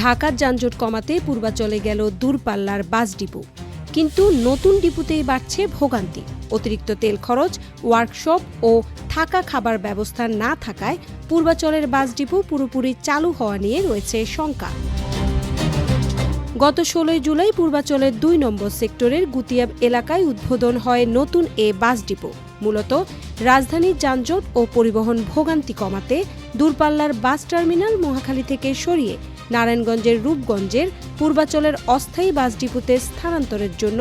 ঢাকার যানজট কমাতে পূর্বাচলে গেল দূরপাল্লার বাস ডিপো, কিন্তু নতুন ডিপোতেই বাড়ছে ভোগান্তি। অতিরিক্ত তেল খরচ, ওয়ার্কশপ ও থাকা খাবার ব্যবস্থা না থাকায় পূর্বাচলের বাস ডিপো পুরোপুরি চালু হওয়া নিয়ে রয়েছে শঙ্কা। গত 16 জুলাই পূর্বাচলের 2 নম্বর সেক্টরের গুতিয়াব এলাকায় উদ্বোধন হয় নতুন এ বাস ডিপো। মূলত রাজধানীর যানজট ও পরিবহন ভোগান্তি কমাতে দূরপাল্লার বাস টার্মিনাল মহাখালী থেকে সরিয়ে নারায়ণগঞ্জের রূপগঞ্জের পূর্বাচলের অস্থায়ী বাস ডিপোতে স্থানান্তরের জন্য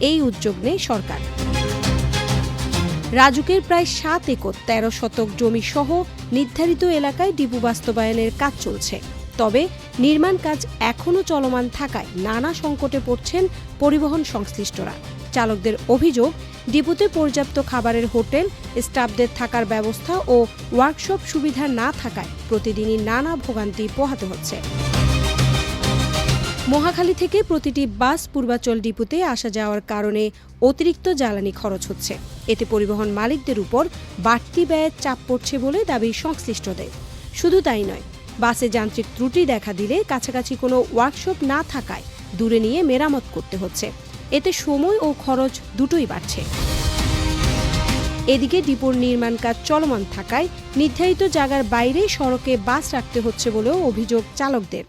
এই উদ্যোগ নেয় সরকার। রাজুকের প্রায় 7 একর 13 শতক জমি সহ নির্ধারিত এলাকায় ডিপো বাস্তবায়নের কাজ চলছে। তবে নির্মাণ কাজ এখনও চলমান থাকায় নানা সংকটে পড়ছেন পরিবহন সংশ্লিষ্টরা। চালকদের অভিযোগ, ডিপোতে পর্যাপ্ত খাবারের হোটেল, স্টাফদের থাকার ব্যবস্থা ও ওয়ার্কশপ সুবিধা না থাকায় প্রতিদিনই নানা ভোগান্তি পোহাতে হচ্ছে। মহাখালী থেকে প্রতিটি বাস পূর্বাচল ডিপোতে আসা যাওয়ার কারণে অতিরিক্ত জ্বালানি খরচ হচ্ছে। এতে পরিবহন মালিকদের উপর বাড়তি ব্যয়ের চাপ পড়ছে বলে দাবি সংশ্লিষ্টদের। শুধু তাই নয়, বাসে যান্ত্রিক ত্রুটি দেখা দিলে কাছাকাছি কোনো ওয়ার্কশপ না থাকায় দূরে নিয়ে মেরামত করতে হচ্ছে। এতে সময় ও খরচ দুটোই বাড়ছে। এদিকে ডিপোর নির্মাণ কাজ চলমান থাকায় নির্ধারিত জায়গার বাইরে সড়কে বাস রাখতে হচ্ছে বলেও অভিযোগ চালকদের।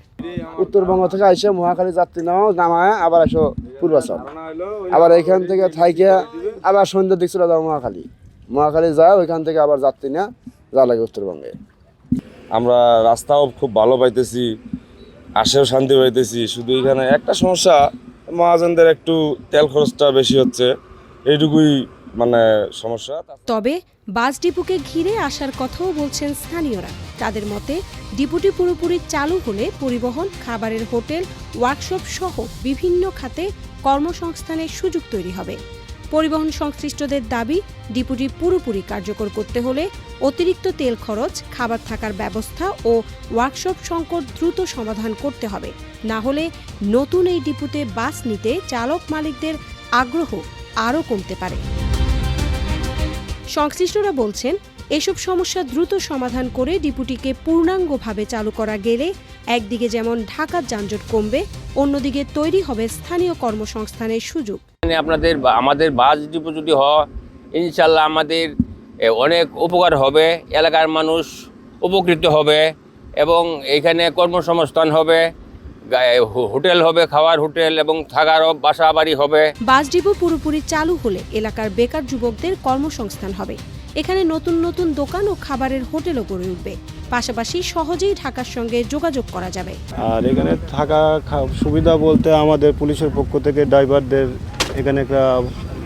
উত্তরবঙ্গ থেকে আইসে মহাখালী যাত্রী নামায় আবার আসো পূর্বাচল, আবার এখান থেকে থাইকে আবার সন্ধ্যার দিক চলে যাও মহাখালী যায়, ওইখান থেকে আবার যাত্রী না যা লাগে উত্তরবঙ্গে। আমরা রাস্তাও খুব ভালো পাইতেছি, আসেও শান্তি পাইতেছি। শুধু এখানে একটা সমস্যা, মহাজনদের একটু তেল খরচটা বেশি হচ্ছে, এইটুকুই সমস্যা। তবে বাস ডিপোকে ঘিরে আসার কথাও বলছেন স্থানীয়রা। তাদের মতে ডিপোটি পুরোপুরি চালু হলে পরিবহন, খাবারের হোটেল, ওয়ার্কশপ সহ বিভিন্ন খাতে কর্মসংস্থানের সুযোগ তৈরি হবে। পরিবহন সংশ্লিষ্টদের দাবি, ডিপোটি পুরোপুরি কার্যকর করতে হলে অতিরিক্ত তেল খরচ, খাবার থাকার ব্যবস্থা ও ওয়ার্কশপ সংকট দ্রুত সমাধান করতে হবে। না হলে নতুন এই ডিপোতে বাস নিতে চালক মালিকদের আগ্রহ আরও কমতে পারে। সংশ্লিষ্টরা বলছেন, এসব সমস্যা দ্রুত সমাধান করে ডিপোটিকে পূর্ণাঙ্গভাবে চালু করা গেলে একদিকে যেমন ঢাকার যানজট কমবে, অন্যদিকে তৈরি হবে স্থানীয় কর্মসংস্থানের সুযোগ। আমাদের বাস ডিপো যদি হয়, ইনশাল্লাহ আমাদের অনেক উপকার হবে, এলাকার মানুষ উপকৃত হবে এবং এখানে কর্মসংস্থান হবে, হোটেল হবে, খাওয়ার হোটেল এবং থাকারও বাসা বাড়ি হবে। বাস ডিপো পুরোপুরি চালু হলে এলাকার বেকার যুবকদের কর্মসংস্থান হবে। এখানে নতুন নতুন দোকান ও খাবারের হোটেলও গড়ে উঠবে। পাশাপাশি সহজেই ঢাকার সঙ্গে যোগাযোগ করা যাবে। আর এখানে থাকা সুবিধা বলতে আমাদের পুলিশের পক্ষ থেকে ড্রাইভারদের এখানে একটা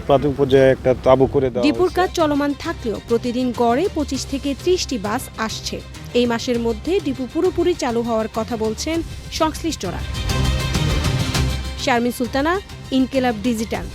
প্রাথমিক পর্যায়ে একটা তাঁবু করে দেওয়া। ডিপোর কাজ চলমান থাকলেও প্রতিদিন গড়ে 25 থেকে 30টি বাস আসছে। এই মাসের মধ্যে ডিপো পুরোপুরি চালু হওয়ার কথা বলছেন সংশ্লিষ্টরা। শারমিন সুলতানা, ইনকিলাব ডিজিটাল।